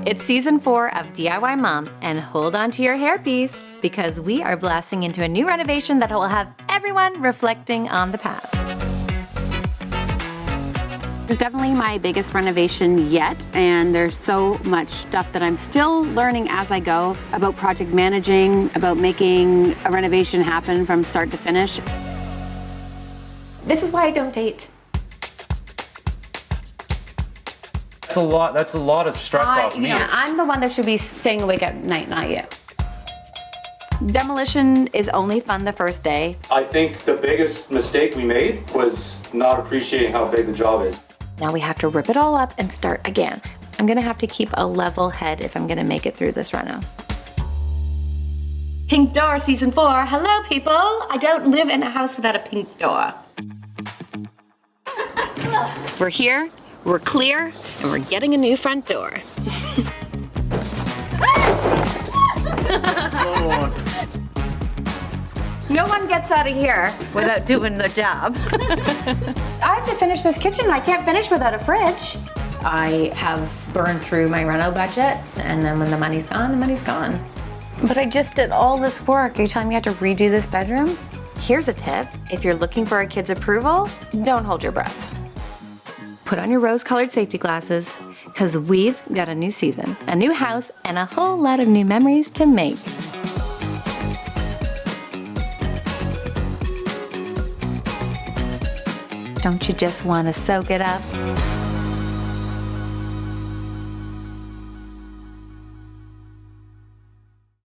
It's season 4 of DIY Mom, and hold on to your hairpiece because we are blasting into a new renovation that will have everyone reflecting on the past. It's definitely my biggest renovation yet, and there's so much stuff that I'm still learning as I go about project managing, about making a renovation happen from start to finish. This is why I don't date. That's a lot of stress off me. I'm the one that should be staying awake at night, not you. Demolition is only fun the first day. I think the biggest mistake we made was not appreciating how big the job is. Now we have to rip it all up and start again. I'm gonna have to keep a level head if I'm gonna make it through this reno. Pink door season 4. Hello people. I don't live in a house without a pink door. We're here, we're clear, and we're getting a new front door. No one gets out of here without doing the job. I have to finish this kitchen. I can't finish without a fridge. I have burned through my reno budget, and then when the money's gone, the money's gone. But I just did all this work. Are you telling me I have to redo this bedroom? Here's a tip. If you're looking for a kid's approval, don't hold your breath. Put on your rose-colored safety glasses, because we've got a new season, a new house, and a whole lot of new memories to make. Don't you just want to soak it up?